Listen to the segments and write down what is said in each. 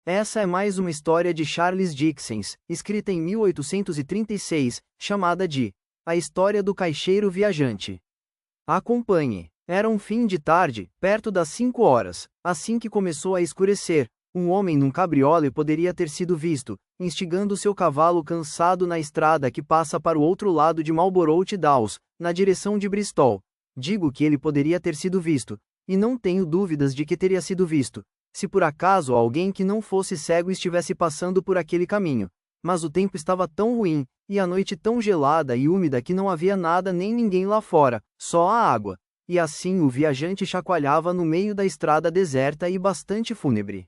Essa é mais uma história de Charles Dickens, escrita em 1836, chamada de A História do Caixeiro Viajante. Acompanhe. Era um fim de tarde, perto das 5 horas, assim que começou a escurecer. Um homem num cabriole poderia ter sido visto, instigando seu cavalo cansado na estrada que passa para o outro lado de Marlborough Downs, na direção de Bristol. Digo que ele poderia ter sido visto, e não tenho dúvidas de que teria sido visto, se por acaso alguém que não fosse cego estivesse passando por aquele caminho. Mas o tempo estava tão ruim, e a noite tão gelada e úmida que não havia nada nem ninguém lá fora, só a água. E assim o viajante chacoalhava no meio da estrada deserta e bastante fúnebre.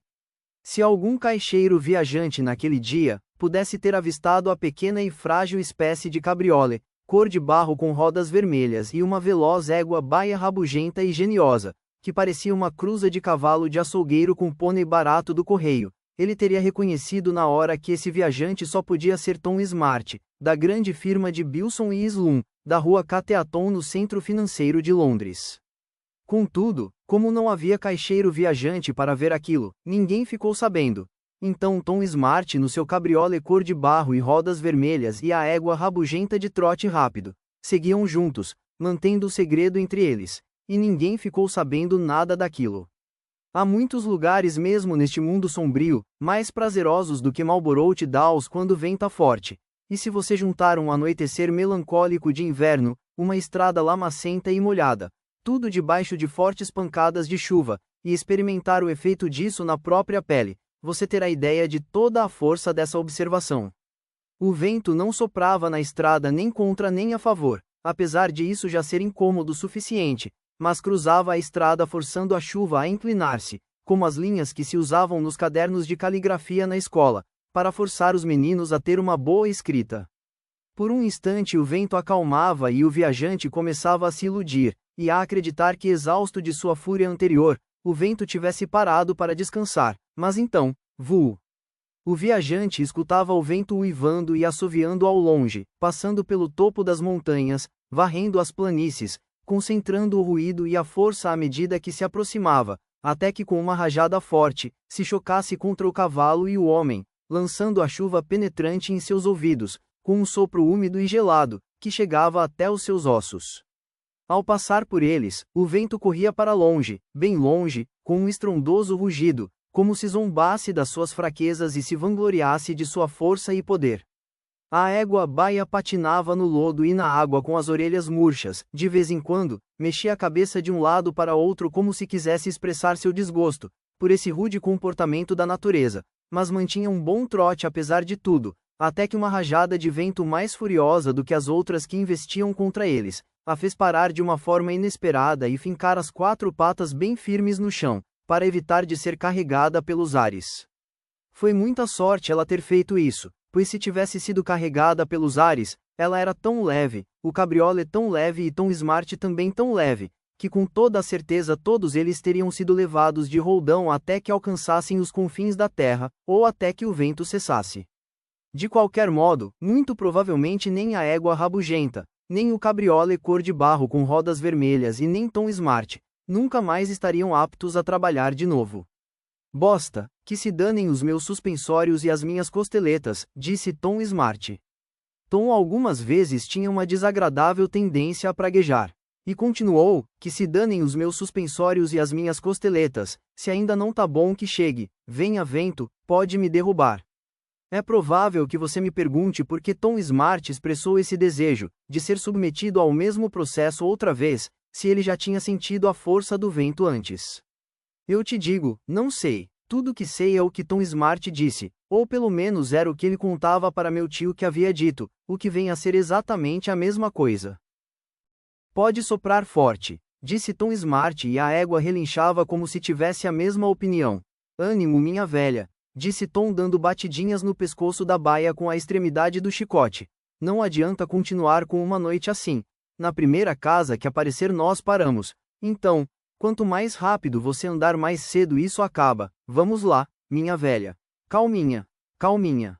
Se algum caixeiro viajante naquele dia pudesse ter avistado a pequena e frágil espécie de cabriole, cor de barro com rodas vermelhas e uma veloz égua baia rabugenta e geniosa, que parecia uma cruza de cavalo de açougueiro com pônei barato do correio, ele teria reconhecido na hora que esse viajante só podia ser Tom Smart, da grande firma de Bilson e Sloane, da rua Cateaton no centro financeiro de Londres. Contudo, como não havia caixeiro viajante para ver aquilo, ninguém ficou sabendo. Então Tom Smart no seu cabriole cor de barro e rodas vermelhas e a égua rabugenta de trote rápido, seguiam juntos, mantendo o segredo entre eles, e ninguém ficou sabendo nada daquilo. Há muitos lugares mesmo neste mundo sombrio, mais prazerosos do que Marlborough Downs quando venta forte. E se você juntar um anoitecer melancólico de inverno, uma estrada lamacenta e molhada, tudo debaixo de fortes pancadas de chuva, e experimentar o efeito disso na própria pele, você terá ideia de toda a força dessa observação. O vento não soprava na estrada nem contra nem a favor, apesar de isso já ser incômodo o suficiente, mas cruzava a estrada forçando a chuva a inclinar-se, como as linhas que se usavam nos cadernos de caligrafia na escola, para forçar os meninos a ter uma boa escrita. Por um instante o vento acalmava e o viajante começava a se iludir, e a acreditar que exausto de sua fúria anterior, o vento tivesse parado para descansar, mas então, voo! O viajante escutava o vento uivando e assoviando ao longe, passando pelo topo das montanhas, varrendo as planícies, concentrando o ruído e a força à medida que se aproximava, até que com uma rajada forte, se chocasse contra o cavalo e o homem, lançando a chuva penetrante em seus ouvidos, com um sopro úmido e gelado, que chegava até os seus ossos. Ao passar por eles, o vento corria para longe, bem longe, com um estrondoso rugido, como se zombasse das suas fraquezas e se vangloriasse de sua força e poder. A égua baia patinava no lodo e na água com as orelhas murchas, de vez em quando, mexia a cabeça de um lado para outro como se quisesse expressar seu desgosto por esse rude comportamento da natureza, mas mantinha um bom trote apesar de tudo, até que uma rajada de vento mais furiosa do que as outras que investiam contra eles, a fez parar de uma forma inesperada e fincar as 4 patas bem firmes no chão, para evitar de ser carregada pelos ares. Foi muita sorte ela ter feito isso, pois se tivesse sido carregada pelos ares, ela era tão leve, o cabriole tão leve e Tom Smart também tão leve, que com toda a certeza todos eles teriam sido levados de roldão até que alcançassem os confins da terra, ou até que o vento cessasse. De qualquer modo, muito provavelmente nem a égua rabugenta, nem o cabriole cor de barro com rodas vermelhas e nem Tom Smart, nunca mais estariam aptos a trabalhar de novo. Bosta, que se danem os meus suspensórios e as minhas costeletas, disse Tom Smart. Tom algumas vezes tinha uma desagradável tendência a praguejar. E continuou, que se danem os meus suspensórios e as minhas costeletas, se ainda não tá bom que chegue, venha vento, pode me derrubar. É provável que você me pergunte por que Tom Smart expressou esse desejo, de ser submetido ao mesmo processo outra vez, se ele já tinha sentido a força do vento antes. Eu te digo, não sei, tudo que sei é o que Tom Smart disse, ou pelo menos era o que ele contava para meu tio que havia dito, o que vem a ser exatamente a mesma coisa. Pode soprar forte, disse Tom Smart e a égua relinchava como se tivesse a mesma opinião. Ânimo minha velha, disse Tom dando batidinhas no pescoço da baia com a extremidade do chicote. Não adianta continuar com uma noite assim. Na primeira casa que aparecer nós paramos. Então, quanto mais rápido você andar mais cedo isso acaba. Vamos lá, minha velha. Calminha, calminha.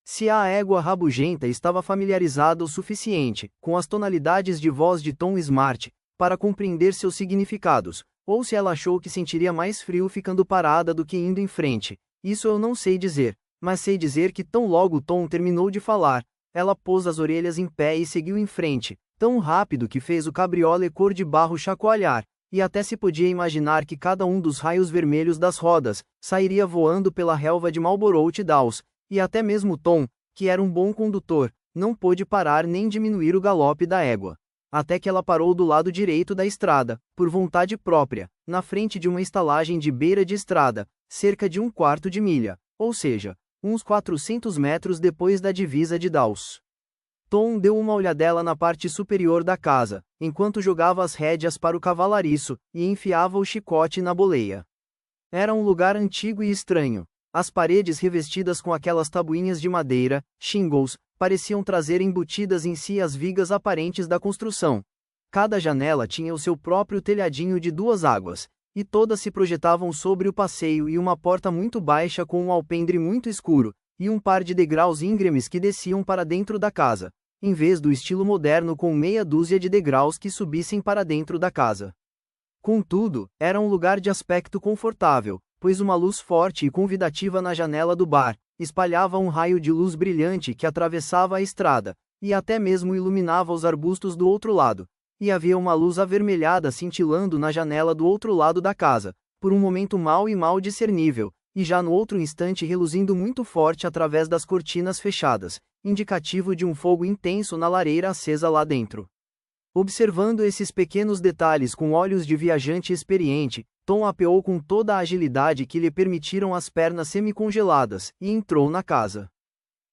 Se a égua rabugenta estava familiarizada o suficiente com as tonalidades de voz de Tom Smart para compreender seus significados, ou se ela achou que sentiria mais frio ficando parada do que indo em frente, Isso eu não sei dizer, mas sei dizer que tão logo Tom terminou de falar, ela pôs as orelhas em pé e seguiu em frente, tão rápido que fez o cabriolé cor de barro chacoalhar, e até se podia imaginar que cada um dos raios vermelhos das rodas sairia voando pela relva de Marlborough Downs, e até mesmo Tom, que era um bom condutor, não pôde parar nem diminuir o galope da égua. Até que ela parou do lado direito da estrada, por vontade própria, na frente de uma estalagem de beira de estrada, cerca de um quarto de milha, ou seja, uns 400 metros depois da divisa de Dawes. Tom deu uma olhadela na parte superior da casa, enquanto jogava as rédeas para o cavalariço, e enfiava o chicote na boleia. Era um lugar antigo e estranho. As paredes revestidas com aquelas tabuinhas de madeira, shingles, pareciam trazer embutidas em si as vigas aparentes da construção. Cada janela tinha o seu próprio telhadinho de 2 águas, e todas se projetavam sobre o passeio e uma porta muito baixa com um alpendre muito escuro, e um par de degraus íngremes que desciam para dentro da casa, em vez do estilo moderno com meia dúzia de degraus que subissem para dentro da casa. Contudo, era um lugar de aspecto confortável, pois uma luz forte e convidativa na janela do bar espalhava um raio de luz brilhante que atravessava a estrada, e até mesmo iluminava os arbustos do outro lado, e havia uma luz avermelhada cintilando na janela do outro lado da casa, por um momento mal discernível, e já no outro instante reluzindo muito forte através das cortinas fechadas, indicativo de um fogo intenso na lareira acesa lá dentro. Observando esses pequenos detalhes com olhos de viajante experiente, Tom apeou com toda a agilidade que lhe permitiram as pernas semicongeladas, e entrou na casa.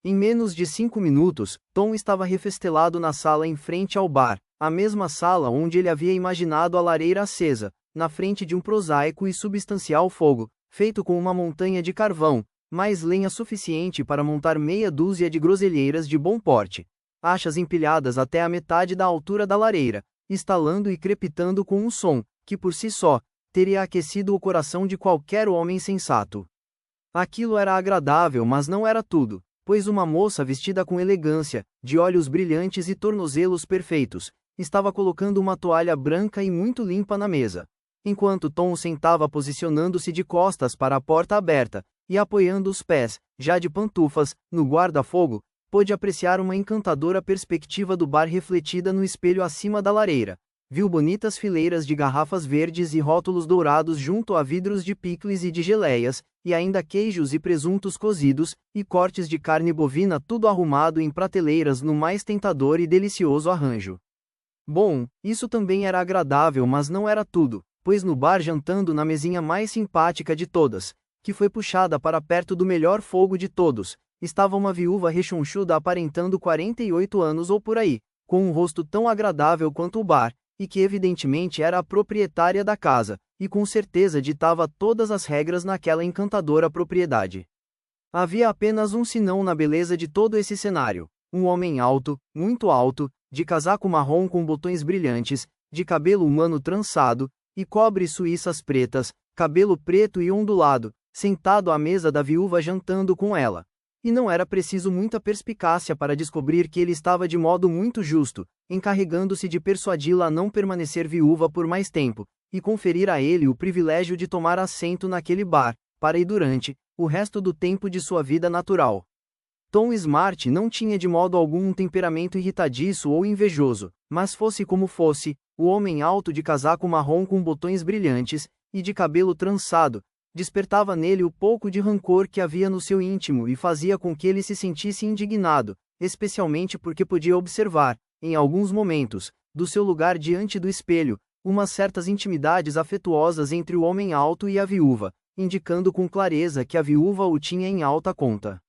Em menos de 5 minutos, Tom estava refestelado na sala em frente ao bar, a mesma sala onde ele havia imaginado a lareira acesa, na frente de um prosaico e substancial fogo, feito com uma montanha de carvão, mais lenha suficiente para montar meia dúzia de groselheiras de bom porte, achas empilhadas até a metade da altura da lareira, estalando e crepitando com um som, que por si só, teria aquecido o coração de qualquer homem sensato. Aquilo era agradável, mas não era tudo, pois uma moça vestida com elegância, de olhos brilhantes e tornozelos perfeitos, estava colocando uma toalha branca e muito limpa na mesa. Enquanto Tom sentava posicionando-se de costas para a porta aberta, e apoiando os pés, já de pantufas, no guarda-fogo, pôde apreciar uma encantadora perspectiva do bar refletida no espelho acima da lareira. Viu bonitas fileiras de garrafas verdes e rótulos dourados junto a vidros de picles e de geleias, e ainda queijos e presuntos cozidos, e cortes de carne bovina tudo arrumado em prateleiras no mais tentador e delicioso arranjo. Bom, isso também era agradável, mas não era tudo, pois no bar, jantando na mesinha mais simpática de todas, que foi puxada para perto do melhor fogo de todos, estava uma viúva rechonchuda aparentando 48 anos ou por aí, com um rosto tão agradável quanto o bar, e que evidentemente era a proprietária da casa, e com certeza ditava todas as regras naquela encantadora propriedade. Havia apenas um senão na beleza de todo esse cenário: um homem alto, muito alto, de casaco marrom com botões brilhantes, de cabelo humano trançado, e cobre suíças pretas, cabelo preto e ondulado, sentado à mesa da viúva jantando com ela. E não era preciso muita perspicácia para descobrir que ele estava de modo muito justo, encarregando-se de persuadi-la a não permanecer viúva por mais tempo, e conferir a ele o privilégio de tomar assento naquele bar, para e durante o resto do tempo de sua vida natural. Tom Smart não tinha de modo algum um temperamento irritadiço ou invejoso, mas fosse como fosse, o homem alto de casaco marrom com botões brilhantes, e de cabelo trançado, despertava nele o pouco de rancor que havia no seu íntimo e fazia com que ele se sentisse indignado, especialmente porque podia observar, em alguns momentos, do seu lugar diante do espelho, umas certas intimidades afetuosas entre o homem alto e a viúva, indicando com clareza que a viúva o tinha em alta conta.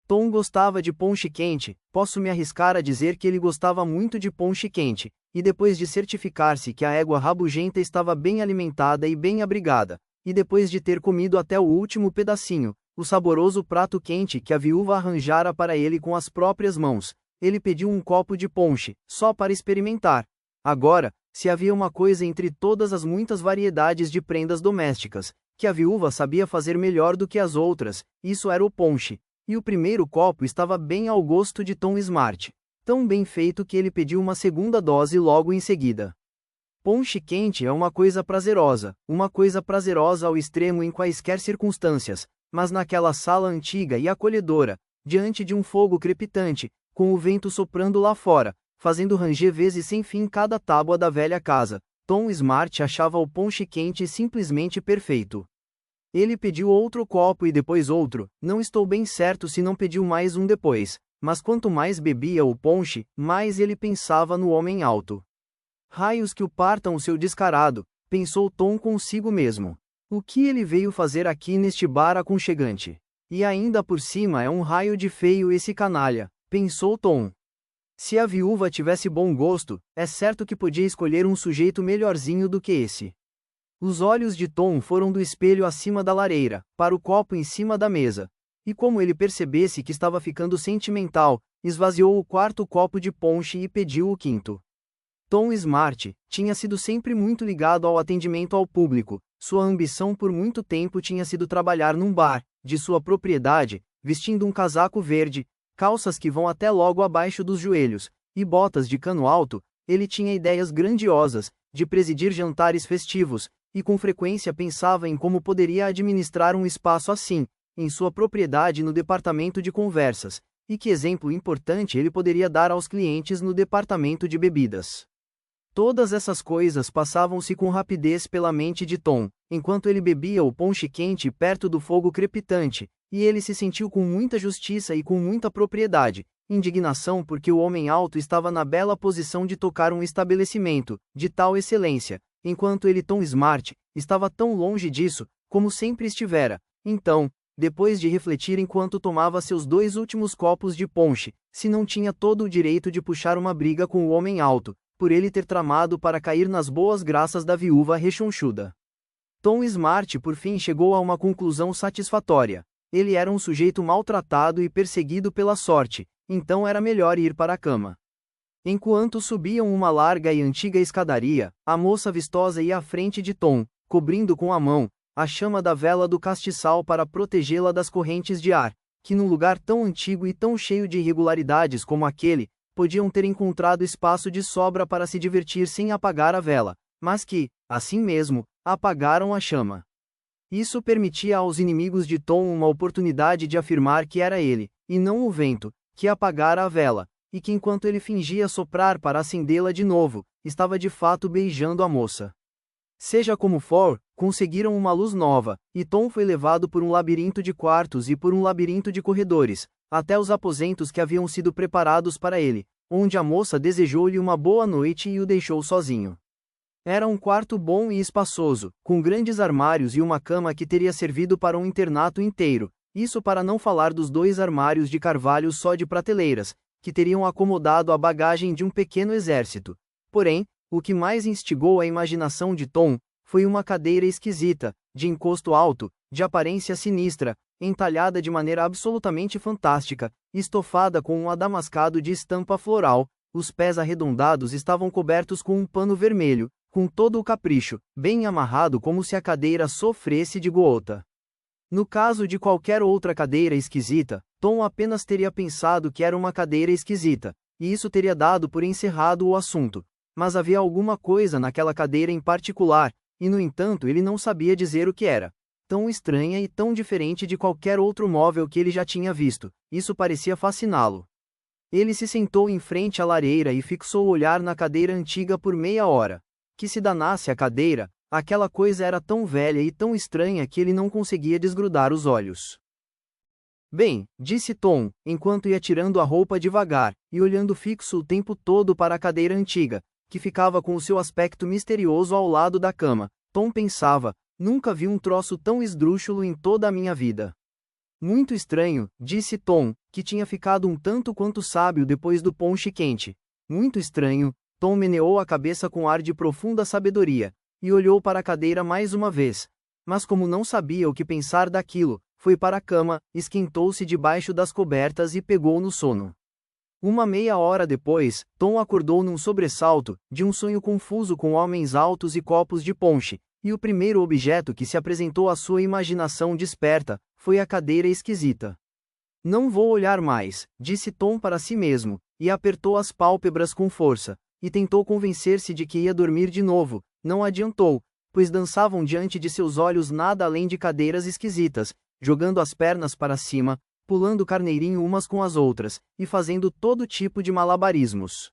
Tom gostava de ponche quente, posso me arriscar a dizer que ele gostava muito de ponche quente, e depois de certificar-se que a égua rabugenta estava bem alimentada e bem abrigada, e depois de ter comido até o último pedacinho, o saboroso prato quente que a viúva arranjara para ele com as próprias mãos, ele pediu um copo de ponche, só para experimentar. Agora, se havia uma coisa entre todas as muitas variedades de prendas domésticas, que a viúva sabia fazer melhor do que as outras, isso era o ponche, e o primeiro copo estava bem ao gosto de Tom Smart, tão bem feito que ele pediu uma segunda dose logo em seguida. Ponche quente é uma coisa prazerosa ao extremo em quaisquer circunstâncias, mas naquela sala antiga e acolhedora, diante de um fogo crepitante, com o vento soprando lá fora, fazendo ranger vezes sem fim cada tábua da velha casa, Tom Smart achava o ponche quente simplesmente perfeito. Ele pediu outro copo e depois outro, não estou bem certo se não pediu mais um depois, mas quanto mais bebia o ponche, mais ele pensava no homem alto. Raios que o partam, o seu descarado, pensou Tom consigo mesmo. O que ele veio fazer aqui neste bar aconchegante? E ainda por cima é um raio de feio esse canalha, pensou Tom. Se a viúva tivesse bom gosto, é certo que podia escolher um sujeito melhorzinho do que esse. Os olhos de Tom foram do espelho acima da lareira, para o copo em cima da mesa. E como ele percebesse que estava ficando sentimental, esvaziou o quarto copo de ponche e pediu o quinto. Tom Smart tinha sido sempre muito ligado ao atendimento ao público. Sua ambição por muito tempo tinha sido trabalhar num bar, de sua propriedade, vestindo um casaco verde, calças que vão até logo abaixo dos joelhos, e botas de cano alto. Ele tinha ideias grandiosas, de presidir jantares festivos, e com frequência pensava em como poderia administrar um espaço assim, em sua propriedade no departamento de conversas, e que exemplo importante ele poderia dar aos clientes no departamento de bebidas. Todas essas coisas passavam-se com rapidez pela mente de Tom, enquanto ele bebia o ponche quente perto do fogo crepitante, e ele se sentiu com muita justiça e com muita propriedade, indignação porque o homem alto estava na bela posição de tocar um estabelecimento, de tal excelência, enquanto ele, Tom Smart, estava tão longe disso, como sempre estivera. Então, depois de refletir enquanto tomava seus 2 últimos copos de ponche, se não tinha todo o direito de puxar uma briga com o homem alto, por ele ter tramado para cair nas boas graças da viúva rechonchuda. Tom Smart por fim chegou a uma conclusão satisfatória. Ele era um sujeito maltratado e perseguido pela sorte, então era melhor ir para a cama. Enquanto subiam uma larga e antiga escadaria, a moça vistosa ia à frente de Tom, cobrindo com a mão a chama da vela do castiçal para protegê-la das correntes de ar, que num lugar tão antigo e tão cheio de irregularidades como aquele, podiam ter encontrado espaço de sobra para se divertir sem apagar a vela, mas que, assim mesmo, apagaram a chama. Isso permitia aos inimigos de Tom uma oportunidade de afirmar que era ele, e não o vento, que apagara a vela, e que enquanto ele fingia soprar para acendê-la de novo, estava de fato beijando a moça. Seja como for, conseguiram uma luz nova, e Tom foi levado por um labirinto de quartos e por um labirinto de corredores, até os aposentos que haviam sido preparados para ele, onde a moça desejou-lhe uma boa noite e o deixou sozinho. Era um quarto bom e espaçoso, com grandes armários e uma cama que teria servido para um internato inteiro, isso para não falar dos 2 armários de carvalho só de prateleiras, que teriam acomodado a bagagem de um pequeno exército. Porém, o que mais instigou a imaginação de Tom foi uma cadeira esquisita, de encosto alto, de aparência sinistra, entalhada de maneira absolutamente fantástica, estofada com um adamascado de estampa floral. Os pés arredondados estavam cobertos com um pano vermelho, com todo o capricho, bem amarrado como se a cadeira sofresse de gota. No caso de qualquer outra cadeira esquisita, Tom apenas teria pensado que era uma cadeira esquisita, e isso teria dado por encerrado o assunto. Mas havia alguma coisa naquela cadeira em particular, e no entanto ele não sabia dizer o que era. Tão estranha e tão diferente de qualquer outro móvel que ele já tinha visto, isso parecia fasciná-lo. Ele se sentou em frente à lareira e fixou o olhar na cadeira antiga por meia hora. Que se danasse a cadeira, aquela coisa era tão velha e tão estranha que ele não conseguia desgrudar os olhos. Bem, disse Tom, enquanto ia tirando a roupa devagar, e olhando fixo o tempo todo para a cadeira antiga, que ficava com o seu aspecto misterioso ao lado da cama. Tom pensava, nunca vi um troço tão esdrúxulo em toda a minha vida. Muito estranho, disse Tom, que tinha ficado um tanto quanto sábio depois do ponche quente. Muito estranho. Tom meneou a cabeça com ar de profunda sabedoria, e olhou para a cadeira mais uma vez. Mas como não sabia o que pensar daquilo, foi para a cama, esquentou-se debaixo das cobertas e pegou no sono. Uma meia hora depois, Tom acordou num sobressalto, de um sonho confuso com homens altos e copos de ponche, e o primeiro objeto que se apresentou à sua imaginação desperta, foi a cadeira esquisita. Não vou olhar mais, disse Tom para si mesmo, e apertou as pálpebras com força, e tentou convencer-se de que ia dormir de novo. Não adiantou, pois dançavam diante de seus olhos nada além de cadeiras esquisitas, jogando as pernas para cima, pulando carneirinho umas com as outras, e fazendo todo tipo de malabarismos.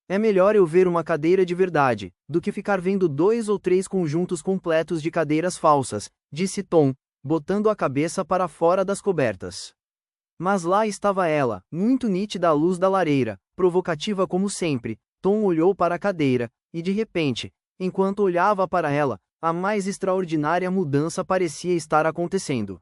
É melhor eu ver uma cadeira de verdade, do que ficar vendo 2 ou 3 conjuntos completos de cadeiras falsas, disse Tom, botando a cabeça para fora das cobertas. Mas lá estava ela, muito nítida à luz da lareira, provocativa como sempre. Tom olhou para a cadeira, e de repente, enquanto olhava para ela, a mais extraordinária mudança parecia estar acontecendo.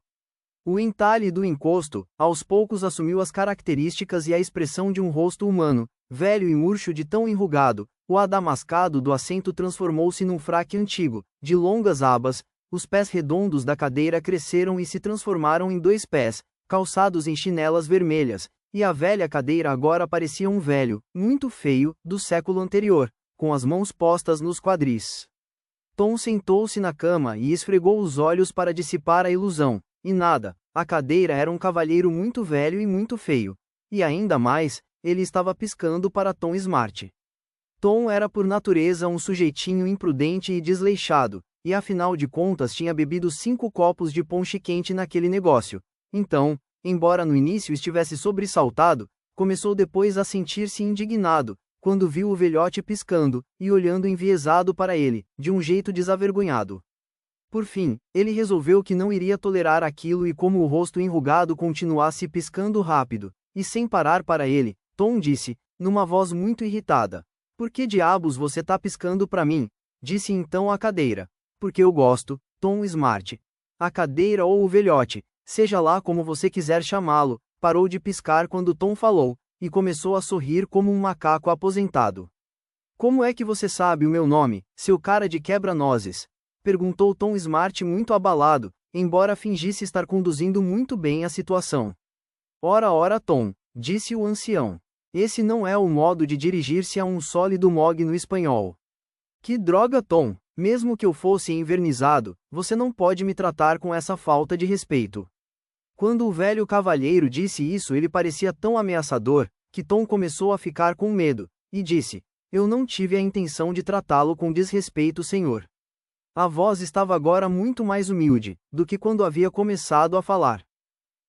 O entalhe do encosto, aos poucos assumiu as características e a expressão de um rosto humano, velho e murcho de tão enrugado. O adamascado do assento transformou-se num fraque antigo, de longas abas, os pés redondos da cadeira cresceram e se transformaram em 2 pés, calçados em chinelas vermelhas, e a velha cadeira agora parecia um velho, muito feio, do século anterior, com as mãos postas nos quadris. Tom sentou-se na cama e esfregou os olhos para dissipar a ilusão. E nada, a cadeira era um cavalheiro muito velho e muito feio. E ainda mais, ele estava piscando para Tom Smart. Tom era por natureza um sujeitinho imprudente e desleixado, e afinal de contas tinha bebido 5 copos de ponche quente naquele negócio. Então, embora no início estivesse sobressaltado, começou depois a sentir-se indignado, quando viu o velhote piscando, e olhando enviesado para ele, de um jeito desavergonhado. Por fim, ele resolveu que não iria tolerar aquilo e como o rosto enrugado continuasse piscando rápido, e sem parar para ele, Tom disse, numa voz muito irritada. Por que diabos você tá piscando para mim? Disse então a cadeira. Porque eu gosto, Tom Smart. A cadeira ou o velhote, seja lá como você quiser chamá-lo, parou de piscar quando Tom falou, e começou a sorrir como um macaco aposentado. Como é que você sabe o meu nome, seu cara de quebra-nozes? Perguntou Tom Smart muito abalado, embora fingisse estar conduzindo muito bem a situação. Ora, Tom, disse o ancião. Esse não é o modo de dirigir-se a um sólido mog no espanhol. Que droga, Tom, mesmo que eu fosse envernizado, você não pode me tratar com essa falta de respeito. Quando o velho cavalheiro disse isso, ele parecia tão ameaçador, que Tom começou a ficar com medo, e disse: Eu não tive a intenção de tratá-lo com desrespeito, senhor. A voz estava agora muito mais humilde, do que quando havia começado a falar.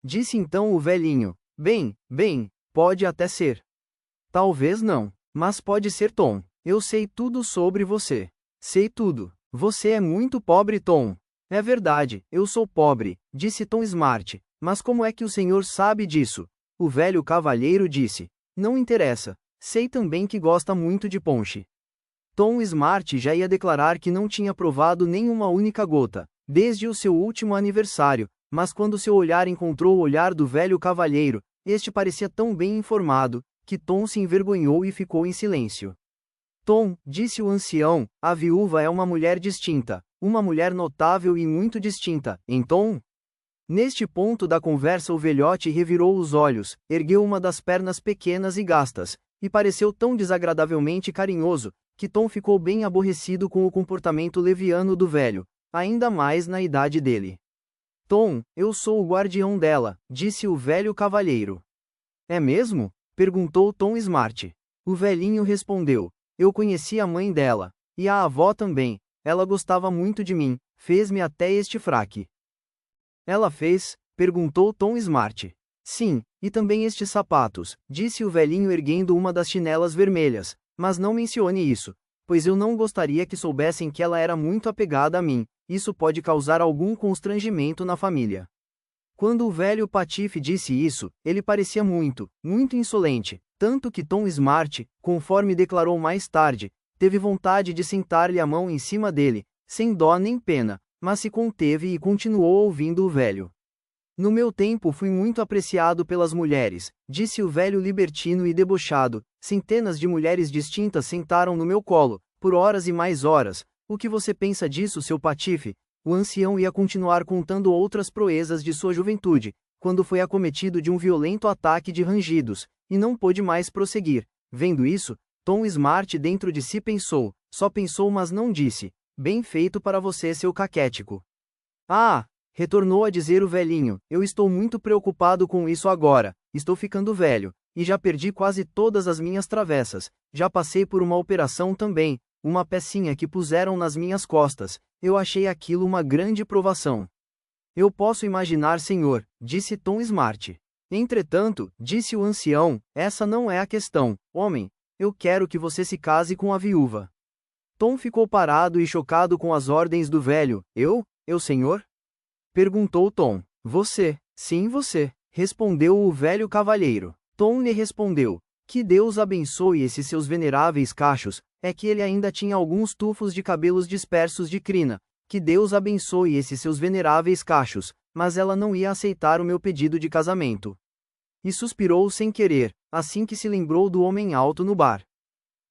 Disse então o velhinho: Bem, pode até ser. Talvez não, mas pode ser, Tom. Eu sei tudo sobre você. Sei tudo. Você é muito pobre, Tom. É verdade, eu sou pobre, disse Tom Smart. Mas como é que o senhor sabe disso? O velho cavalheiro disse. Não interessa. Sei também que gosta muito de ponche. Tom Smart já ia declarar que não tinha provado nenhuma única gota, desde o seu último aniversário, mas quando seu olhar encontrou o olhar do velho cavalheiro, este parecia tão bem informado, que Tom se envergonhou e ficou em silêncio. Tom, disse o ancião, a viúva é uma mulher distinta, uma mulher notável e muito distinta, hein, Tom? Neste ponto da conversa o velhote revirou os olhos, ergueu uma das pernas pequenas e gastas, e pareceu tão desagradavelmente carinhoso, que Tom ficou bem aborrecido com o comportamento leviano do velho, ainda mais na idade dele. Tom, eu sou o guardião dela, disse o velho cavalheiro. É mesmo? Perguntou Tom Smart. O velhinho respondeu. Eu conheci a mãe dela, e a avó também, ela gostava muito de mim, fez-me até este fraque. Ela fez? Perguntou Tom Smart. Sim, e também estes sapatos, disse o velhinho erguendo uma das chinelas vermelhas, mas não mencione isso, pois eu não gostaria que soubessem que ela era muito apegada a mim, isso pode causar algum constrangimento na família. Quando o velho patife disse isso, ele parecia muito insolente, tanto que Tom Smart, conforme declarou mais tarde, teve vontade de sentar-lhe a mão em cima dele, sem dó nem pena, mas se conteve e continuou ouvindo o velho. No meu tempo fui muito apreciado pelas mulheres, disse o velho libertino e debochado, centenas de mulheres distintas sentaram no meu colo, por horas e mais horas, o que você pensa disso, seu patife? O ancião ia continuar contando outras proezas de sua juventude, quando foi acometido de um violento ataque de rangidos, e não pôde mais prosseguir. Vendo isso, Tom Smart dentro de si pensou, só pensou mas não disse, bem feito para você, seu caquético. Ah! Retornou a dizer o velhinho, eu estou muito preocupado com isso agora, estou ficando velho, e já perdi quase todas as minhas travessas, já passei por uma operação também, uma pecinha que puseram nas minhas costas, eu achei aquilo uma grande provação. Eu posso imaginar, senhor, disse Tom Smart. Entretanto, disse o ancião, essa não é a questão, homem. Eu quero que você se case com a viúva. Tom ficou parado e chocado com as ordens do velho. Eu, senhor? Perguntou Tom. Você, sim você, respondeu o velho cavalheiro. Tom lhe respondeu. Que Deus abençoe esses seus veneráveis cachos, é que ele ainda tinha alguns tufos de cabelos dispersos de crina. Que Deus abençoe esses seus veneráveis cachos, mas ela não ia aceitar o meu pedido de casamento. E suspirou sem querer, assim que se lembrou do homem alto no bar.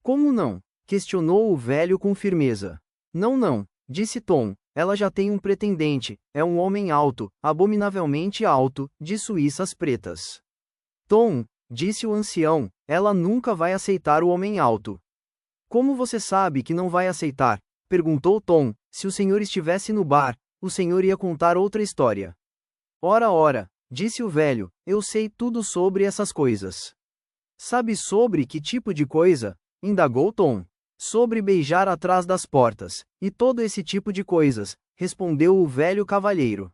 Como não? Questionou o velho com firmeza. Não, disse Tom, ela já tem um pretendente, é um homem alto, abominavelmente alto, de suíças pretas. Tom, disse o ancião, ela nunca vai aceitar o homem alto. Como você sabe que não vai aceitar? Perguntou Tom. Se o senhor estivesse no bar, o senhor ia contar outra história. Ora, disse o velho, eu sei tudo sobre essas coisas. Sabe sobre que tipo de coisa? Indagou Tom. Sobre beijar atrás das portas, e todo esse tipo de coisas, respondeu o velho cavalheiro.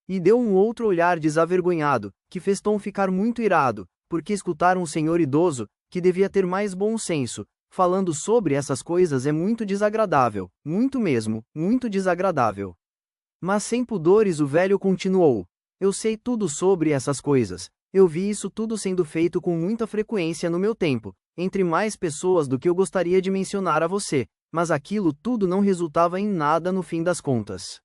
E deu um outro olhar desavergonhado, que fez Tom ficar muito irado, porque escutar um senhor idoso, que devia ter mais bom senso, falando sobre essas coisas é muito desagradável, muito mesmo, muito desagradável. Mas sem pudores o velho continuou. Eu sei tudo sobre essas coisas, eu vi isso tudo sendo feito com muita frequência no meu tempo, entre mais pessoas do que eu gostaria de mencionar a você, mas aquilo tudo não resultava em nada no fim das contas.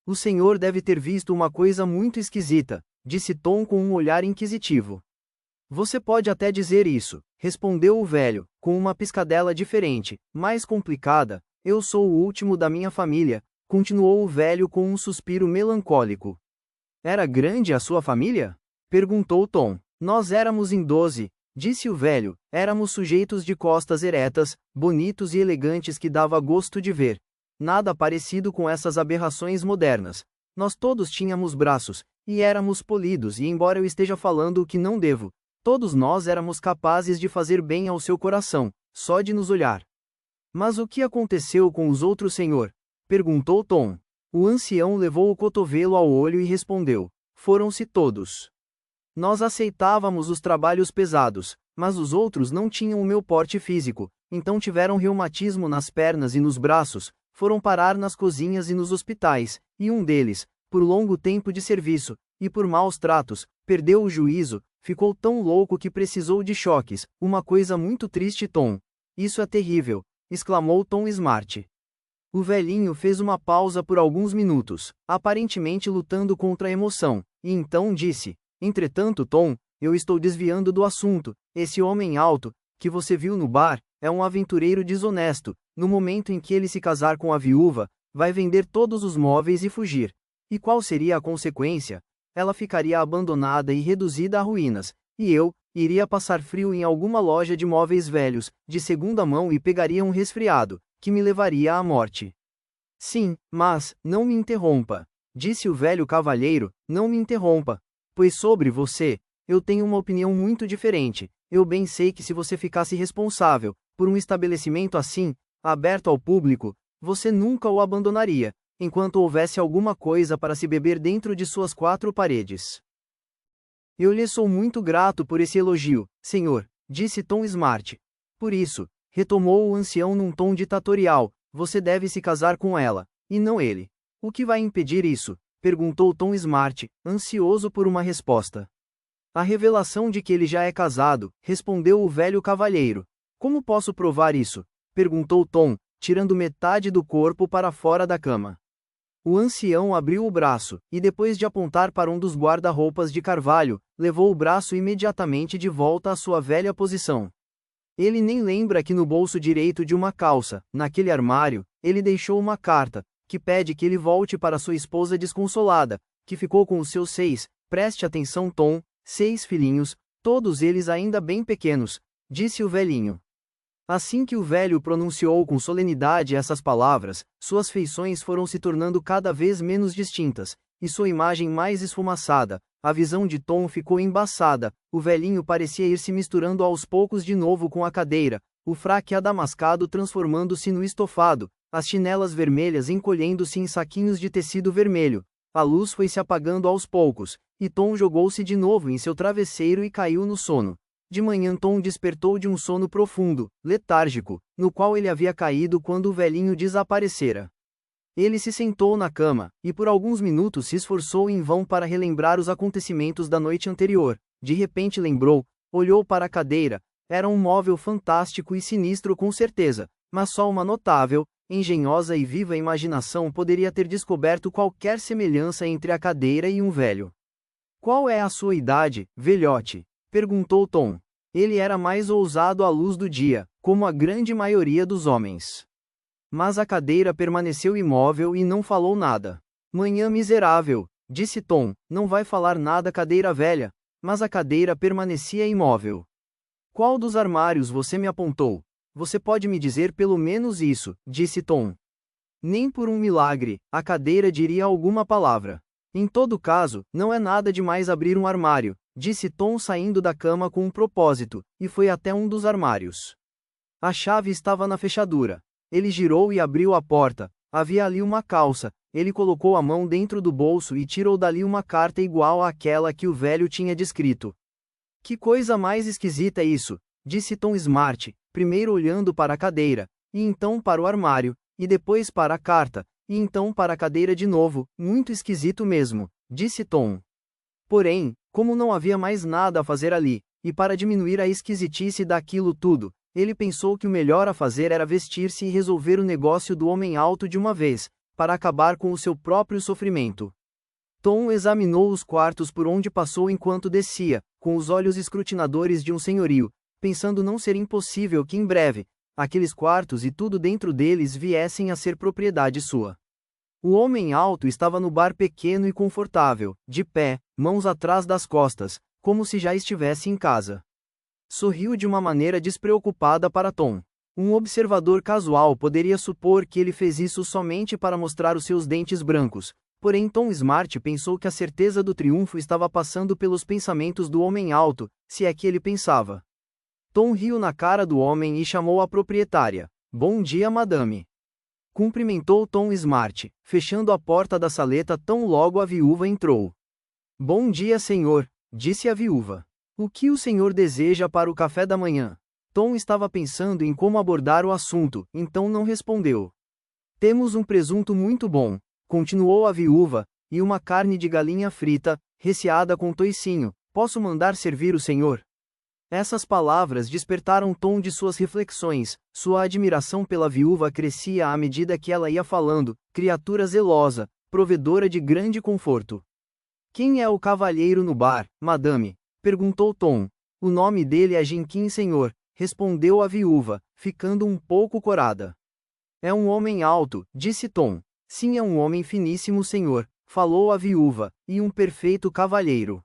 O senhor deve ter visto uma coisa muito esquisita, disse Tom com um olhar inquisitivo. Você pode até dizer isso, respondeu o velho, com uma piscadela diferente, mais complicada. Eu sou o último da minha família, continuou o velho com um suspiro melancólico. Era grande a sua família? Perguntou Tom. Nós éramos em 12, disse o velho, éramos sujeitos de costas eretas, bonitos e elegantes que dava gosto de ver. Nada parecido com essas aberrações modernas. Nós todos tínhamos braços, e éramos polidos e embora eu esteja falando o que não devo, todos nós éramos capazes de fazer bem ao seu coração, só de nos olhar. Mas o que aconteceu com os outros, senhor? Perguntou Tom. O ancião levou o cotovelo ao olho e respondeu. Foram-se todos. Nós aceitávamos os trabalhos pesados, mas os outros não tinham o meu porte físico, então tiveram reumatismo nas pernas e nos braços, foram parar nas cozinhas e nos hospitais, e um deles, por longo tempo de serviço, e por maus tratos, perdeu o juízo, ficou tão louco que precisou de choques, uma coisa muito triste, Tom. Isso é terrível, exclamou Tom Smart. O velhinho fez uma pausa por alguns minutos, aparentemente lutando contra a emoção, e então disse, entretanto, Tom, eu estou desviando do assunto, esse homem alto, que você viu no bar, é um aventureiro desonesto, no momento em que ele se casar com a viúva, vai vender todos os móveis e fugir. E qual seria a consequência? Ela ficaria abandonada e reduzida a ruínas, e eu, iria passar frio em alguma loja de móveis velhos, de segunda mão e pegaria um resfriado, que me levaria à morte. Sim, mas, não me interrompa, disse o velho cavalheiro, não me interrompa, pois sobre você, eu tenho uma opinião muito diferente, eu bem sei que se você ficasse responsável, por um estabelecimento assim, aberto ao público, você nunca o abandonaria, enquanto houvesse alguma coisa para se beber dentro de suas quatro paredes. Eu lhe sou muito grato por esse elogio, senhor, disse Tom Smart. Por isso, retomou o ancião num tom ditatorial, você deve se casar com ela, e não ele. O que vai impedir isso? Perguntou Tom Smart, ansioso por uma resposta. A revelação de que ele já é casado, respondeu o velho cavalheiro. Como posso provar isso? Perguntou Tom, tirando metade do corpo para fora da cama. O ancião abriu o braço, e depois de apontar para um dos guarda-roupas de carvalho, levou o braço imediatamente de volta à sua velha posição. Ele nem lembra que no bolso direito de uma calça, naquele armário, ele deixou uma carta, que pede que ele volte para sua esposa desconsolada, que ficou com os seus 6, preste atenção Tom, 6 filhinhos, todos eles ainda bem pequenos, disse o velhinho. Assim que o velho pronunciou com solenidade essas palavras, suas feições foram se tornando cada vez menos distintas, e sua imagem mais esfumaçada, a visão de Tom ficou embaçada, o velhinho parecia ir se misturando aos poucos de novo com a cadeira, o fraque adamascado transformando-se no estofado, as chinelas vermelhas encolhendo-se em saquinhos de tecido vermelho, A luz foi se apagando aos poucos, e Tom jogou-se de novo em seu travesseiro e caiu no sono. De manhã Tom despertou de um sono profundo, letárgico, no qual ele havia caído quando o velhinho desaparecera. Ele se sentou na cama, e por alguns minutos se esforçou em vão para relembrar os acontecimentos da noite anterior. De repente lembrou, olhou para a cadeira, era um móvel fantástico e sinistro com certeza, mas só uma notável, engenhosa e viva imaginação poderia ter descoberto qualquer semelhança entre a cadeira e um velho. Qual é a sua idade, velhote? Perguntou Tom. Ele era mais ousado à luz do dia, como a grande maioria dos homens. Mas a cadeira permaneceu imóvel e não falou nada. Manhã miserável, disse Tom, não vai falar nada cadeira velha, mas a cadeira permanecia imóvel. Qual dos armários você me apontou? Você pode me dizer pelo menos isso, disse Tom. Nem por um milagre, a cadeira diria alguma palavra. Em todo caso, não é nada demais abrir um armário, disse Tom saindo da cama com um propósito, e foi até um dos armários. A chave estava na fechadura. Ele girou e abriu a porta. Havia ali uma calça. Ele colocou a mão dentro do bolso e tirou dali uma carta igual àquela que o velho tinha descrito. Que coisa mais esquisita é isso, disse Tom Smart, primeiro olhando para a cadeira, e então para o armário, e depois para a carta, e então para a cadeira de novo. Muito esquisito mesmo, disse Tom. Porém, como não havia mais nada a fazer ali, e para diminuir a esquisitice daquilo tudo, ele pensou que o melhor a fazer era vestir-se e resolver o negócio do homem alto de uma vez, para acabar com o seu próprio sofrimento. Tom examinou os quartos por onde passou enquanto descia, com os olhos escrutinadores de um senhorio, pensando não ser impossível que em breve, aqueles quartos e tudo dentro deles viessem a ser propriedade sua. O homem alto estava no bar pequeno e confortável, de pé, mãos atrás das costas, como se já estivesse em casa. Sorriu de uma maneira despreocupada para Tom. Um observador casual poderia supor que ele fez isso somente para mostrar os seus dentes brancos, porém Tom Smart pensou que a certeza do triunfo estava passando pelos pensamentos do homem alto, se é que ele pensava. Tom riu na cara do homem e chamou a proprietária. Bom dia, madame. Cumprimentou Tom Smart, fechando a porta da saleta tão logo a viúva entrou. Bom dia, senhor, disse a viúva. O que o senhor deseja para o café da manhã? Tom estava pensando em como abordar o assunto, então não respondeu. Temos um presunto muito bom, continuou a viúva, e uma carne de galinha frita, recheada com toicinho. Posso mandar servir o senhor? Essas palavras despertaram Tom de suas reflexões. Sua admiração pela viúva crescia à medida que ela ia falando, criatura zelosa, provedora de grande conforto. Quem é o cavalheiro no bar, madame? Perguntou Tom. O nome dele é Jenkins, senhor, respondeu a viúva, ficando um pouco corada. É um homem alto, disse Tom. Sim, é um homem finíssimo, senhor, falou a viúva, e um perfeito cavalheiro.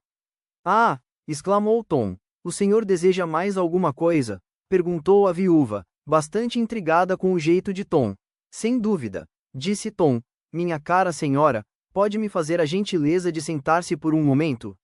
Ah! Exclamou Tom. O senhor deseja mais alguma coisa? Perguntou a viúva, bastante intrigada com o jeito de Tom. Sem dúvida, disse Tom. Minha cara senhora, pode me fazer a gentileza de sentar-se por um momento?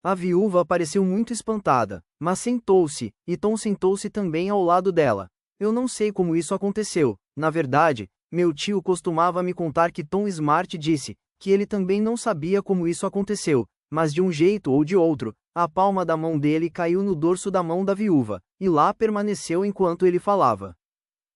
A viúva pareceu muito espantada, mas sentou-se, e Tom sentou-se também ao lado dela. Eu não sei como isso aconteceu. Na verdade, meu tio costumava me contar que Tom Smart disse que ele também não sabia como isso aconteceu, mas de um jeito ou de outro, a palma da mão dele caiu no dorso da mão da viúva, e lá permaneceu enquanto ele falava.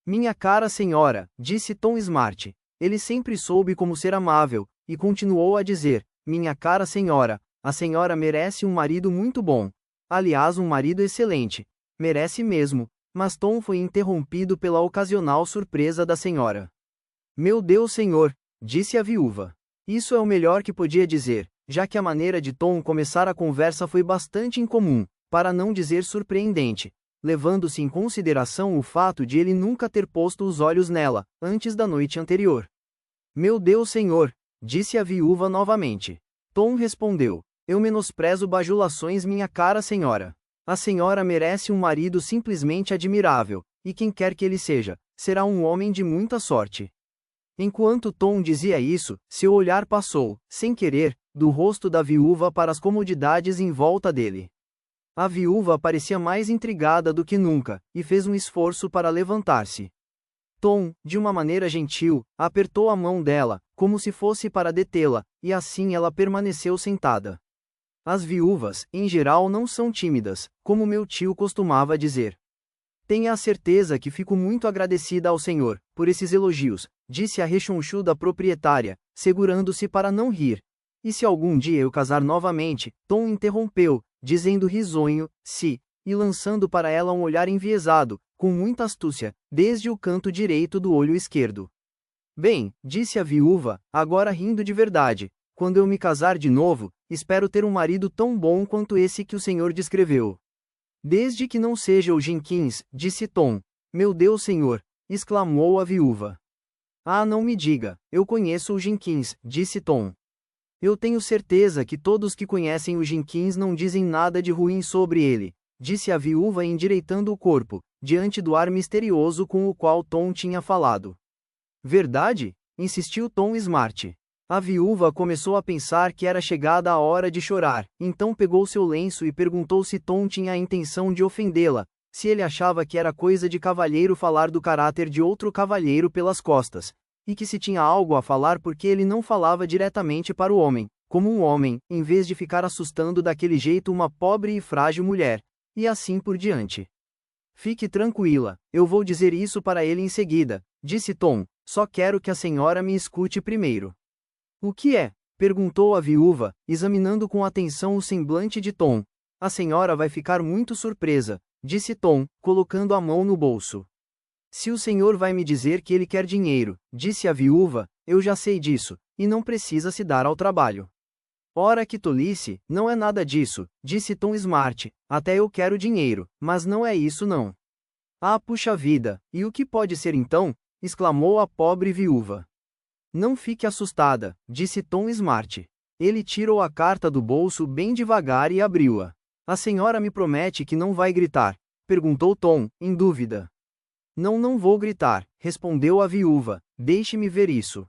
Minha cara senhora, disse Tom Smart. Ele sempre soube como ser amável, e continuou a dizer, minha cara senhora, a senhora merece um marido muito bom. Aliás, um marido excelente. Merece mesmo, mas Tom foi interrompido pela ocasional surpresa da senhora. Meu Deus, senhor, disse a viúva. Isso é o melhor que podia dizer, já que a maneira de Tom começar a conversa foi bastante incomum, para não dizer surpreendente, levando-se em consideração o fato de ele nunca ter posto os olhos nela, antes da noite anterior. Meu Deus, senhor, disse a viúva novamente. Tom respondeu, eu menosprezo bajulações, minha cara senhora. A senhora merece um marido simplesmente admirável, e quem quer que ele seja, será um homem de muita sorte. Enquanto Tom dizia isso, seu olhar passou, sem querer, do rosto da viúva para as comodidades em volta dele. A viúva parecia mais intrigada do que nunca, e fez um esforço para levantar-se. Tom, de uma maneira gentil, apertou a mão dela, como se fosse para detê-la, e assim ela permaneceu sentada. As viúvas, em geral, não são tímidas, como meu tio costumava dizer. Tenha a certeza que fico muito agradecida ao senhor, por esses elogios, disse a rechonchuda proprietária, segurando-se para não rir. E se algum dia eu casar novamente, Tom interrompeu, dizendo risonho, se, e lançando para ela um olhar enviesado, com muita astúcia, desde o canto direito do olho esquerdo. Bem, disse a viúva, agora rindo de verdade, quando eu me casar de novo, espero ter um marido tão bom quanto esse que o senhor descreveu. Desde que não seja o Jenkins, disse Tom. Meu Deus, senhor, exclamou a viúva. Ah, não me diga, eu conheço o Jenkins, disse Tom. Eu tenho certeza que todos que conhecem o Jenkins não dizem nada de ruim sobre ele, disse a viúva endireitando o corpo, diante do ar misterioso com o qual Tom tinha falado. Verdade? Insistiu Tom Smart. A viúva começou a pensar que era chegada a hora de chorar, então pegou seu lenço e perguntou se Tom tinha a intenção de ofendê-la, se ele achava que era coisa de cavalheiro falar do caráter de outro cavalheiro pelas costas, e que se tinha algo a falar porque ele não falava diretamente para o homem, como um homem, em vez de ficar assustando daquele jeito uma pobre e frágil mulher, e assim por diante. Fique tranquila, eu vou dizer isso para ele em seguida, disse Tom, só quero que a senhora me escute primeiro. O que é? Perguntou a viúva, examinando com atenção o semblante de Tom. A senhora vai ficar muito surpresa, disse Tom, colocando a mão no bolso. Se o senhor vai me dizer que ele quer dinheiro, disse a viúva, eu já sei disso, e não precisa se dar ao trabalho. Ora que tolice, não é nada disso, disse Tom Smart, até eu quero dinheiro, mas não é isso não. Ah, puxa vida, e o que pode ser então? Exclamou a pobre viúva. Não fique assustada, disse Tom Smart. Ele tirou a carta do bolso bem devagar e abriu-a. A senhora me promete que não vai gritar? Perguntou Tom, em dúvida. Não vou gritar, respondeu a viúva, deixe-me ver isso.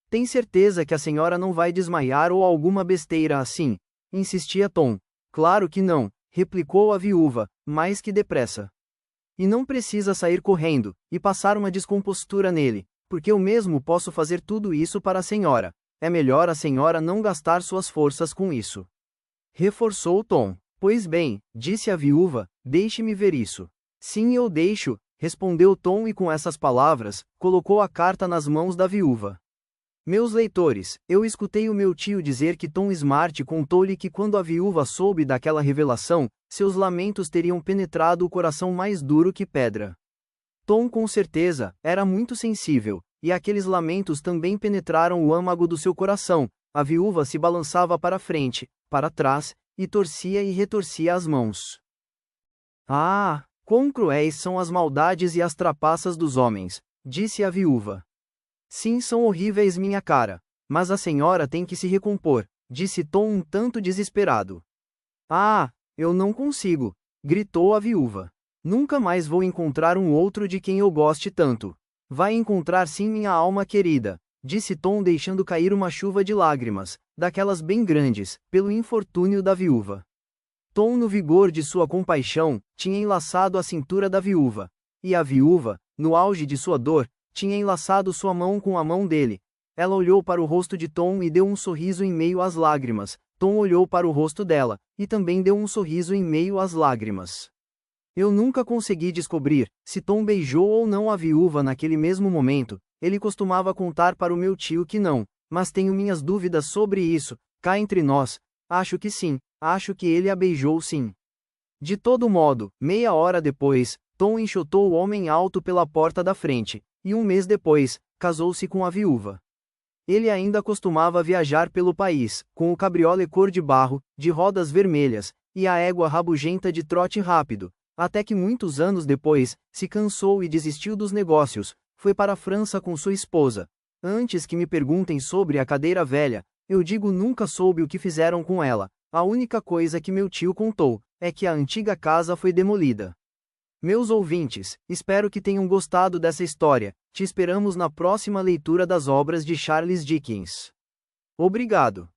Tem certeza que a senhora não vai desmaiar ou alguma besteira assim? Insistia Tom. Claro que não, replicou a viúva, mais que depressa. E não precisa sair correndo, e passar uma descompostura nele, porque eu mesmo posso fazer tudo isso para a senhora. É melhor a senhora não gastar suas forças com isso. Reforçou Tom. Pois bem, disse a viúva, deixe-me ver isso. Sim, eu deixo, respondeu Tom e com essas palavras, colocou a carta nas mãos da viúva. Meus leitores, eu escutei o meu tio dizer que Tom Smart contou-lhe que quando a viúva soube daquela revelação, seus lamentos teriam penetrado o coração mais duro que pedra. Tom com certeza, era muito sensível, e aqueles lamentos também penetraram o âmago do seu coração. A viúva se balançava para frente, para trás, e torcia e retorcia as mãos. Ah, quão cruéis são as maldades e as trapaças dos homens, disse a viúva. Sim, são horríveis, minha cara, mas a senhora tem que se recompor, disse Tom um tanto desesperado. Ah, eu não consigo, gritou a viúva. Nunca mais vou encontrar um outro de quem eu goste tanto. Vai encontrar sim, minha alma querida, disse Tom deixando cair uma chuva de lágrimas, daquelas bem grandes, pelo infortúnio da viúva. Tom, no vigor de sua compaixão, tinha enlaçado a cintura da viúva, e a viúva, no auge de sua dor, tinha enlaçado sua mão com a mão dele. Ela olhou para o rosto de Tom e deu um sorriso em meio às lágrimas. Tom olhou para o rosto dela, e também deu um sorriso em meio às lágrimas. Eu nunca consegui descobrir se Tom beijou ou não a viúva naquele mesmo momento. Ele costumava contar para o meu tio que não, mas tenho minhas dúvidas sobre isso. Cá entre nós, acho que sim, acho que ele a beijou sim. De todo modo, meia hora depois, Tom enxotou o homem alto pela porta da frente, e um mês depois, casou-se com a viúva. Ele ainda costumava viajar pelo país, com o cabriolé cor de barro, de rodas vermelhas, e a égua rabugenta de trote rápido, até que muitos anos depois, se cansou e desistiu dos negócios, foi para a França com sua esposa. Antes que me perguntem sobre a cadeira velha, eu digo nunca soube o que fizeram com ela. A única coisa que meu tio contou, é que a antiga casa foi demolida. Meus ouvintes, espero que tenham gostado dessa história. Te esperamos na próxima leitura das obras de Charles Dickens. Obrigado.